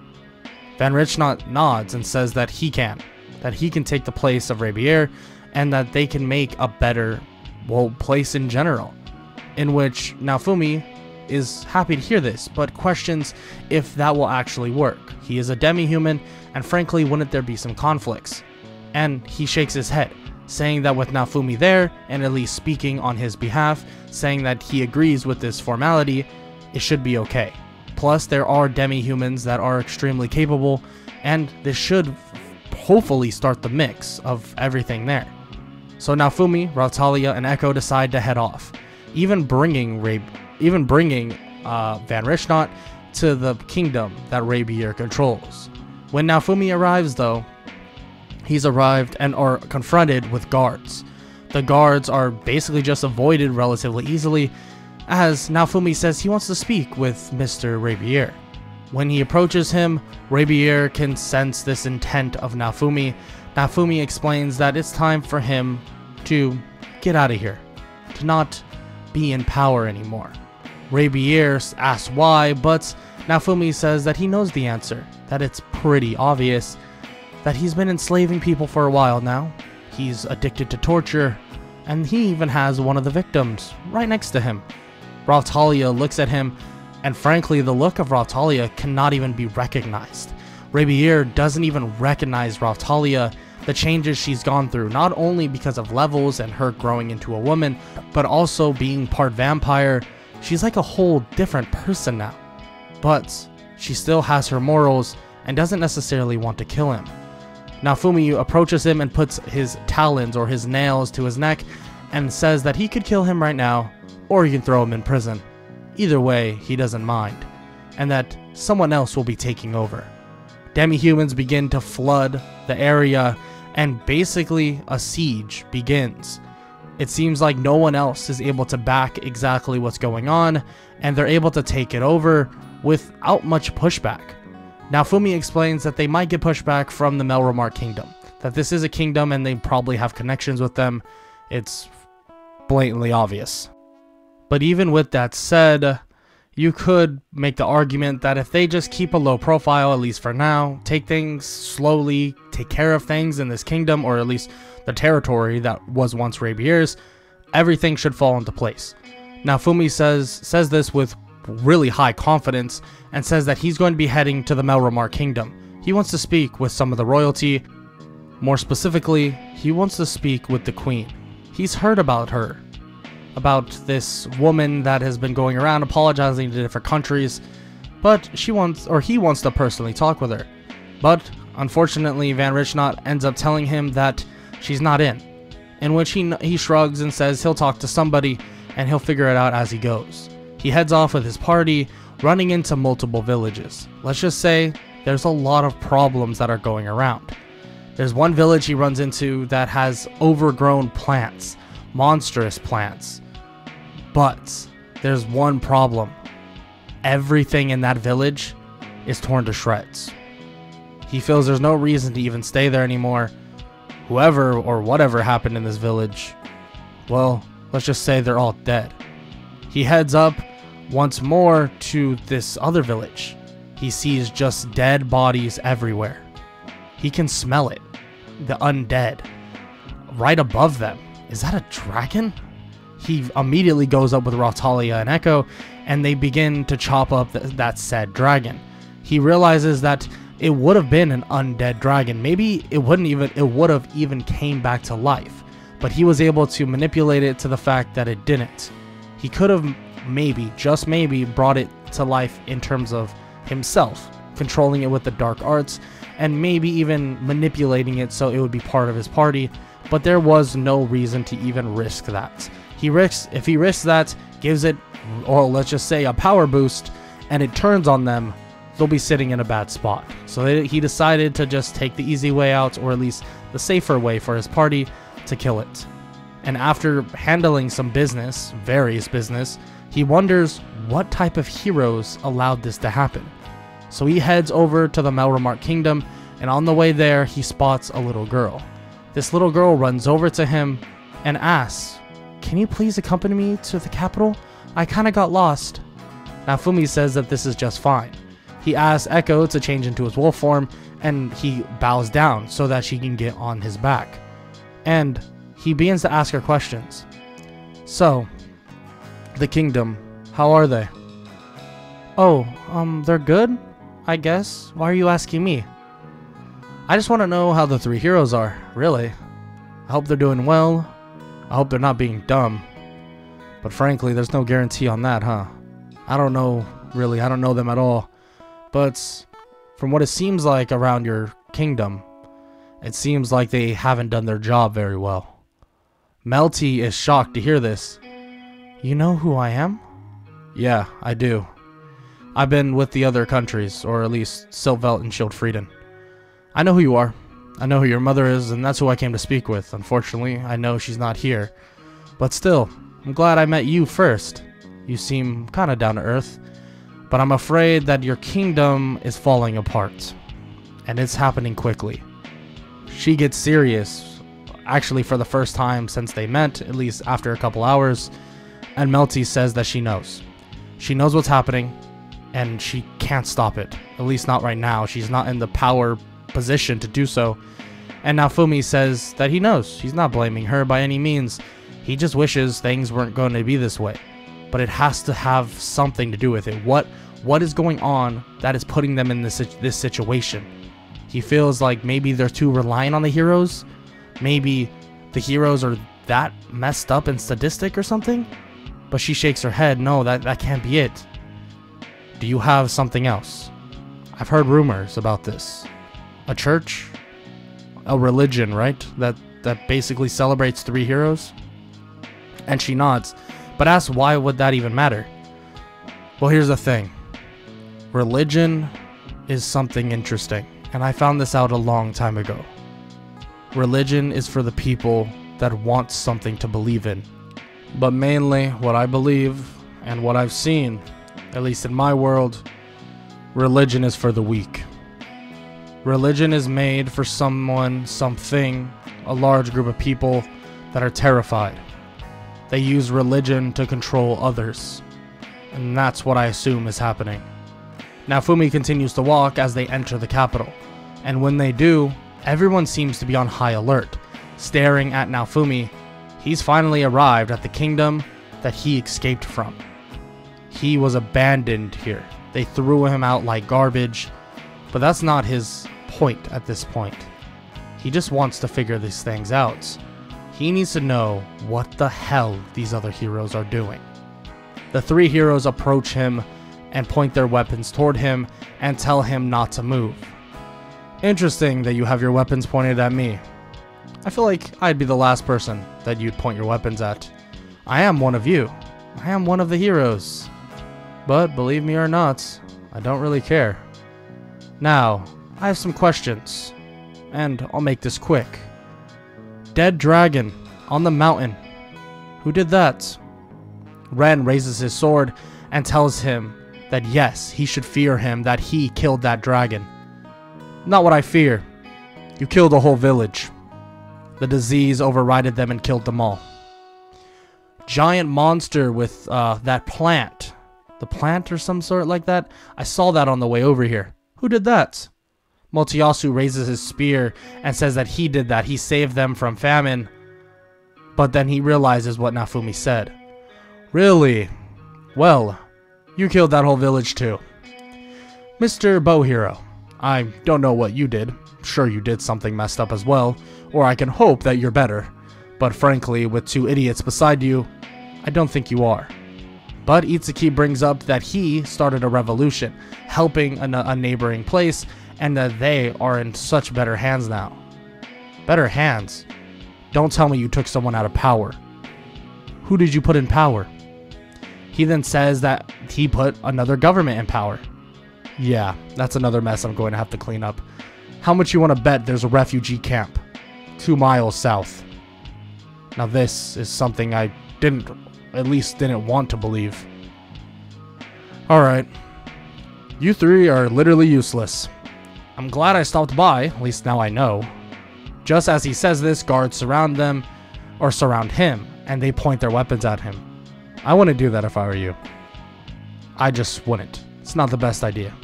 Van Richnot nods and says that he can take the place of Rabier, and that they can make a better, well, place in general. In which Naofumi is happy to hear this, but questions if that will actually work. He is a demi-human, and frankly, wouldn't there be some conflicts? And he shakes his head, saying that with Naofumi there, and at least speaking on his behalf, saying that he agrees with this formality, it should be okay. Plus, there are demi-humans that are extremely capable, and this should hopefully start the mix of everything there. So Naofumi, Raphtalia, and Echo decide to head off, even bringing Van Richnot to the kingdom that Rabier controls. When Naofumi arrives, though, he's arrived and are confronted with guards. The guards are basically just avoided relatively easily, as Naofumi says he wants to speak with Mr. Rabier. When he approaches him, Rabier can sense this intent of Naofumi. Naofumi explains that it's time for him to get out of here, to not be in power anymore. Rabier asks why, but Naofumi says that he knows the answer, that it's pretty obvious. that he's been enslaving people for a while now. He's addicted to torture, and he even has one of the victims right next to him. Raphtalia looks at him, and frankly, the look of Raphtalia cannot even be recognized. Rabier doesn't even recognize Raphtalia, the changes she's gone through, not only because of levels and her growing into a woman, but also being part vampire. She's like a whole different person now. But she still has her morals and doesn't necessarily want to kill him. Naofumi approaches him and puts his talons or his nails to his neck and says that he could kill him right now, or he can throw him in prison. Either way, he doesn't mind, and that someone else will be taking over. Demi-humans begin to flood the area, and basically a siege begins. It seems like no one else is able to back exactly what's going on, and they're able to take it over without much pushback. Naofumi explains that they might get pushback from the Melromark Kingdom, that this is a kingdom and they probably have connections with them. It's blatantly obvious. But even with that said, you could make the argument that if they just keep a low profile, at least for now, take things slowly, take care of things in this kingdom, or at least the territory that was once Rabier's, everything should fall into place. Naofumi says this with really high confidence and says that he's going to be heading to the Melromark Kingdom. He wants to speak with some of the royalty. More specifically, he wants to speak with the queen. He's heard about her, about this woman that has been going around apologizing to different countries, but he wants to personally talk with her. But unfortunately, Van Richnot ends up telling him that she's not in which he shrugs and says he'll talk to somebody and he'll figure it out as he goes. He heads off with his party, running into multiple villages. Let's just say there's a lot of problems that are going around. There's one village he runs into that has overgrown plants, monstrous plants. But there's one problem. Everything in that village is torn to shreds. He feels there's no reason to even stay there anymore. Whoever or whatever happened in this village, well, let's just say they're all dead. He heads up once more to this other village. He sees just dead bodies everywhere. He can smell it. The undead. Right above them. Is that a dragon? He immediately goes up with Raphtalia and Echo, and they begin to chop up that said dragon. He realizes that it would have been an undead dragon. Maybe it would have even came back to life, but he was able to manipulate it to the fact that it didn't. He could have maybe, just maybe, brought it to life in terms of himself, controlling it with the dark arts, and maybe even manipulating it so it would be part of his party, but there was no reason to even risk that. If he risks that, gives it, or let's just say a power boost, and it turns on them, they'll be sitting in a bad spot. So he decided to just take the easy way out, or at least the safer way for his party, to kill it. And after handling some business, various business, he wonders what type of heroes allowed this to happen. So he heads over to the Melromark Kingdom, and on the way there, he spots a little girl. This little girl runs over to him and asks, "Can you please accompany me to the capital? I kinda got lost." Naofumi says that this is just fine. He asks Echo to change into his wolf form, and he bows down so that she can get on his back. And he begins to ask her questions. So, the kingdom, how are they? "Oh, they're good, I guess. Why are you asking me?" "I just want to know how the three heroes are, really. I hope they're doing well. I hope they're not being dumb. But frankly, there's no guarantee on that, huh? I don't know, really. I don't know them at all. But from what it seems like around your kingdom, it seems like they haven't done their job very well." Melty is shocked to hear this. "You know who I am?" "Yeah, I do. I've been with the other countries, or at least Sylvelt and Schildfrieden. I know who you are. I know who your mother is, and that's who I came to speak with. Unfortunately, I know she's not here. But still, I'm glad I met you first. You seem kinda down to earth. But I'm afraid that your kingdom is falling apart. And it's happening quickly." She gets serious, actually for the first time since they met, at least after a couple hours, and Melty says that she knows. She knows what's happening, and she can't stop it. At least not right now. She's not in the power position to do so. And Naofumi says that he knows. He's not blaming her by any means. He just wishes things weren't going to be this way. But it has to have something to do with it. What is going on that is putting them in this situation? He feels like maybe they're too reliant on the heroes. Maybe the heroes are that messed up and sadistic or something. But she shakes her head. No, that can't be it. Do you have something else? I've heard rumors about this. A church? A religion, right? That basically celebrates 3 heroes? And she nods, but asks why would that even matter? Well, here's the thing. Religion is something interesting, and I found this out a long time ago. Religion is for the people that want something to believe in. But mainly, what I believe, and what I've seen, at least in my world, religion is for the weak. Religion is made for someone, something, a large group of people that are terrified. They use religion to control others. And that's what I assume is happening. Naofumi continues to walk as they enter the capital. And when they do, everyone seems to be on high alert, staring at Naofumi. He's finally arrived at the kingdom that he escaped from. He was abandoned here. They threw him out like garbage. But that's not his point at this point. He just wants to figure these things out. He needs to know what the hell these other heroes are doing. The 3 heroes approach him and point their weapons toward him and tell him not to move. Interesting that you have your weapons pointed at me. I feel like I'd be the last person that you'd point your weapons at. I am one of you. I am one of the heroes. But believe me or not, I don't really care. Now, I have some questions, and I'll make this quick. Dead dragon on the mountain. Who did that? Ren raises his sword and tells him that yes, he should fear him, that he killed that dragon. Not what I fear. You killed a whole village. The disease overrided them and killed them all. Giant monster with that plant. The plant or some sort like that? I saw that on the way over here. Who did that? Motoyasu raises his spear and says that he did that. He saved them from famine. But then he realizes what Naofumi said. Really? Well, you killed that whole village too. Mr. Bow Hero, I don't know what you did. Sure you did something messed up as well, or I can hope that you're better. But frankly, with 2 idiots beside you, I don't think you are. But Itsuki brings up that he started a revolution, helping a neighboring place, and that they are in such better hands now. Better hands? Don't tell me you took someone out of power. Who did you put in power? He then says that he put another government in power. Yeah, that's another mess I'm going to have to clean up. How much you want to bet there's a refugee camp 2 miles south? Now this is something I didn't want to believe. Alright. You 3 are literally useless. I'm glad I stopped by, at least now I know. Just as he says this, guards surround him, and they point their weapons at him. I wouldn't do that if I were you. I just wouldn't. It's not the best idea.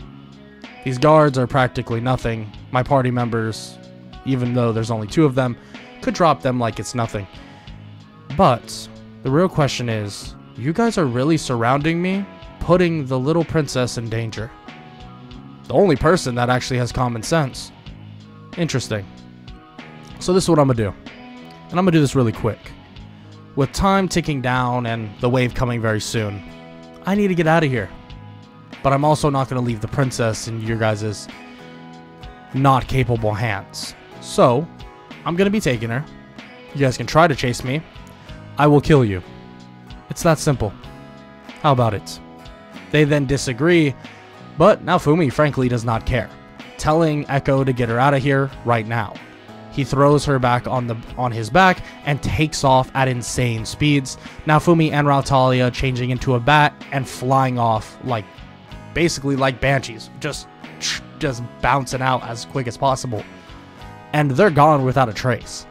These guards are practically nothing. My party members, even though there's only 2 of them, could drop them like it's nothing. But the real question is, you guys are really surrounding me, putting the little princess in danger. The only person that actually has common sense. Interesting. So this is what I'm gonna do. And I'm gonna do this really quick. With time ticking down and the wave coming very soon, I need to get out of here. But I'm also not gonna leave the princess in your guys' not capable hands. So, I'm gonna be taking her. You guys can try to chase me. I will kill you. It's that simple. How about it? They then disagree, but Naofumi frankly does not care, telling Echo to get her out of here right now. He throws her back on his back and takes off at insane speeds. Naofumi and Rautalia changing into a bat and flying off basically like banshees, just bouncing out as quick as possible. And they're gone without a trace.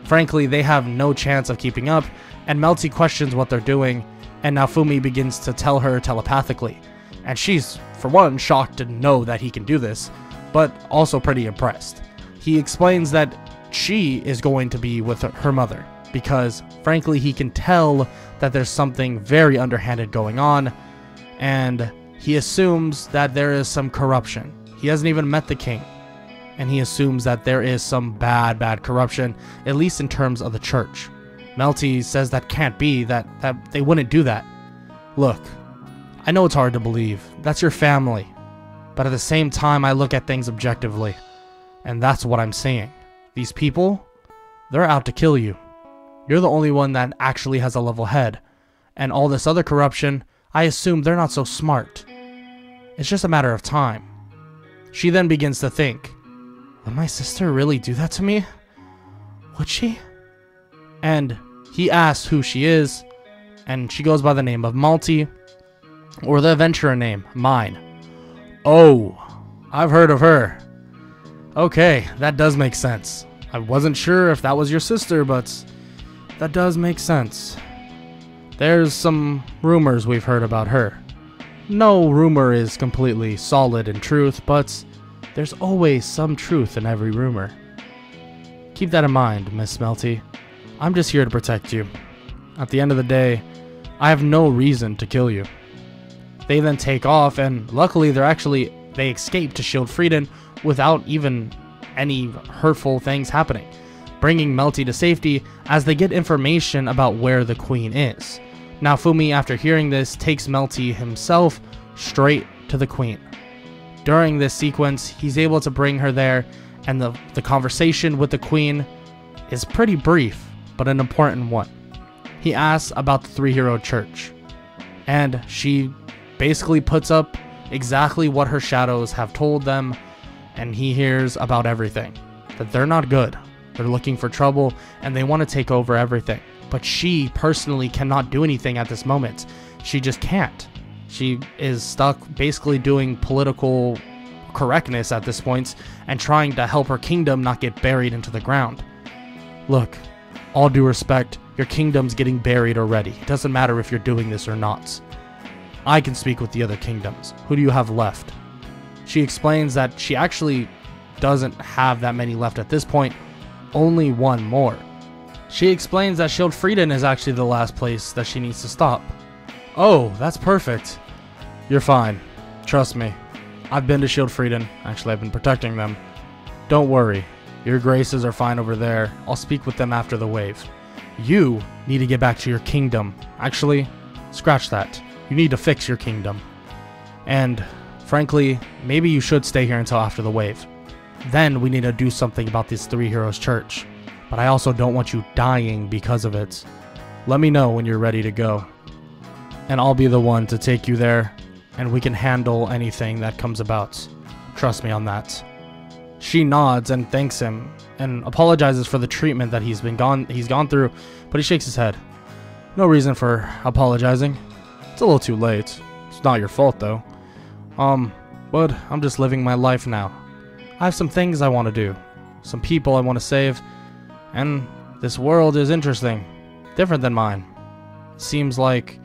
Frankly, they have no chance of keeping up, and Melty questions what they're doing, and Naofumi begins to tell her telepathically. And she's, for one, shocked to know that he can do this, but also pretty impressed. He explains that she is going to be with her mother, because frankly he can tell that there's something very underhanded going on, and he assumes that there is some corruption. He hasn't even met the king, and he assumes that there is some bad corruption, at least in terms of the church. Melty says that can't be, that they wouldn't do that. Look, I know it's hard to believe. That's your family. But at the same time, I look at things objectively, and that's what I'm seeing. These people, they're out to kill you. You're the only one that actually has a level head, and all this other corruption, I assume they're not so smart. It's just a matter of time. She then begins to think, would my sister really do that to me? Would she? And he asks who she is, and she goes by the name of Malty, or the adventurer name, Mine. Oh, I've heard of her. Okay, that does make sense. I wasn't sure if that was your sister, but that does make sense. There's some rumors we've heard about her. No rumor is completely solid in truth, but there's always some truth in every rumor. Keep that in mind, Miss Melty. I'm just here to protect you. At the end of the day, I have no reason to kill you. They then take off, and luckily they escape to Shield Frieden without even any hurtful things happening, bringing Melty to safety as they get information about where the queen is. Naofumi, after hearing this, takes Melty himself straight to the queen. During this sequence, he's able to bring her there, and the conversation with the queen is pretty brief, but an important one. He asks about the three-hero church, and she basically puts up exactly what her shadows have told them, and he hears about everything. That they're not good, they're looking for trouble, and they want to take over everything. But she personally cannot do anything at this moment. She just can't. She is stuck basically doing political correctness at this point and trying to help her kingdom not get buried into the ground. Look, all due respect, your kingdom's getting buried already. It doesn't matter if you're doing this or not. I can speak with the other kingdoms. Who do you have left? She explains that she actually doesn't have that many left at this point, only one more. She explains that Shield Frieden is actually the last place that she needs to stop. Oh, that's perfect. You're fine. Trust me. I've been to Shield Frieden. Actually, I've been protecting them. Don't worry. Your graces are fine over there. I'll speak with them after the wave. You need to get back to your kingdom. Actually, scratch that. You need to fix your kingdom. And frankly, maybe you should stay here until after the wave. Then we need to do something about this Three Heroes Church. But I also don't want you dying because of it. Let me know when you're ready to go. And I'll be the one to take you there, and we can handle anything that comes about. Trust me on that. She nods and thanks him, and apologizes for the treatment that he's gone through, but he shakes his head. No reason for apologizing. It's a little too late. It's not your fault though. But I'm just living my life now. I have some things I want to do, some people I want to save, and this world is interesting, different than mine. Seems like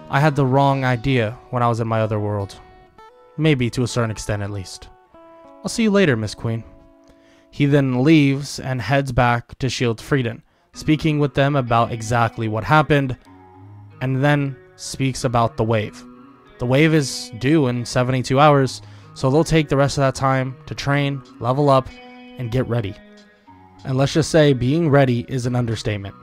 I had the wrong idea when I was in my other world. Maybe to a certain extent at least. I'll see you later, Miss Queen. He then leaves and heads back to Shield Frieden, speaking with them about exactly what happened, and then speaks about the wave. The wave is due in 72 hours, so they'll take the rest of that time to train, level up, and get ready. And let's just say being ready is an understatement.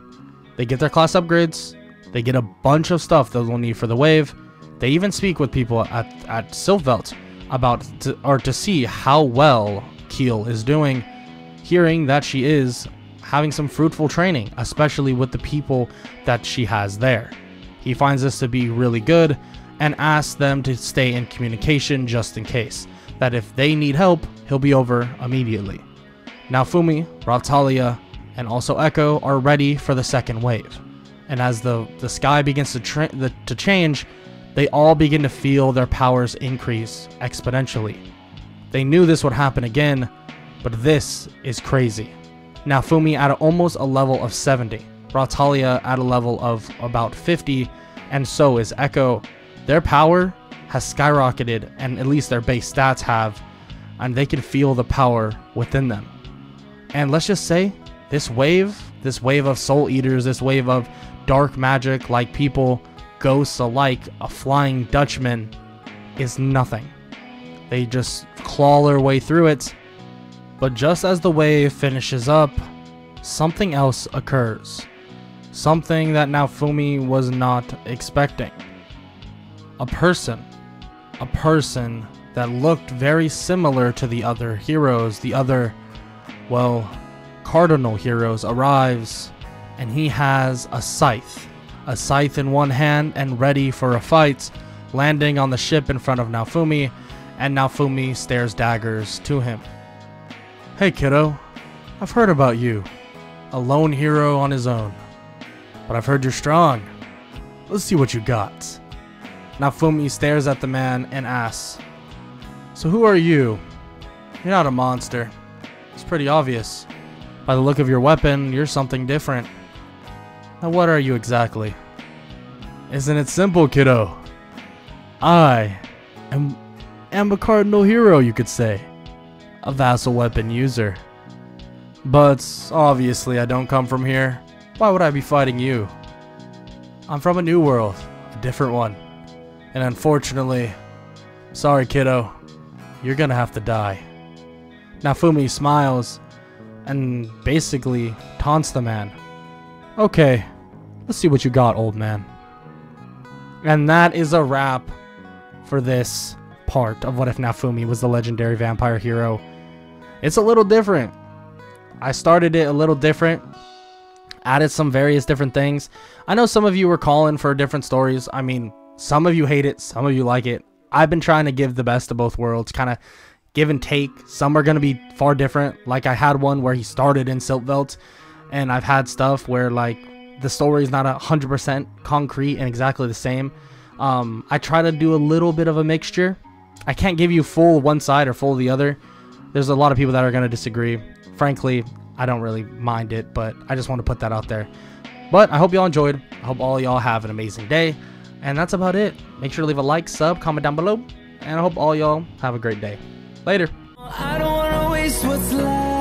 They get their class upgrades, they get a bunch of stuff that they'll need for the wave. They even speak with people at Silvelt about to see how well Keel is doing, hearing that she is having some fruitful training, especially with the people that she has there. He finds this to be really good and asks them to stay in communication just in case, that if they need help, he'll be over immediately. Naofumi, Raphtalia, and also Echo are ready for the second wave. And as the sky begins to change, they all begin to feel their powers increase exponentially. They knew this would happen again, but this is crazy. Naofumi at almost a level of 70, Raphtalia at a level of about 50, and so is Echo. Their power has skyrocketed, and at least their base stats have. and they can feel the power within them. And let's just say this wave of soul eaters, this wave of dark magic like people, ghosts alike, a flying Dutchman, is nothing. They just claw their way through it. But just as the wave finishes up, something else occurs. Something that Naofumi was not expecting. A person that looked very similar to the other heroes, the other, well, cardinal heroes, arrives, and he has a scythe in one hand and ready for a fight, landing on the ship in front of Naofumi, and Naofumi stares daggers to him. Hey kiddo, I've heard about you, a lone hero on his own, but I've heard you're strong. Let's see what you got. Naofumi stares at the man and asks, so who are you? You're not a monster. It's pretty obvious. By the look of your weapon, you're something different. Now what are you exactly? Isn't it simple, kiddo? I am a cardinal hero, you could say. A vassal weapon user. But obviously I don't come from here. Why would I be fighting you? I'm from a new world, a different one. And unfortunately, sorry kiddo, you're gonna have to die. Naofumi smiles and basically taunts the man. Okay, let's see what you got, old man. And that is a wrap for this part of What If Naofumi Was the Legendary Vampire Hero. It's a little different. I started it a little different, added some various different things. I know some of you were calling for different stories. I mean, some of you hate it, some of you like it. I've been trying to give the best of both worlds, kind of give and take. Some are going to be far different. Like I had one where he started in Siltveld, and I've had stuff where like the story is not 100% concrete and exactly the same. I try to do a little bit of a mixture. I can't give you full one side or full the other. There's a lot of people that are going to disagree. Frankly, I don't really mind it, but I just want to put that out there. But I hope y'all enjoyed. I hope all y'all have an amazing day. And that's about it. Make sure to leave a like, sub, comment down below. And I hope all y'all have a great day. Later. I don't wanna waste what's left.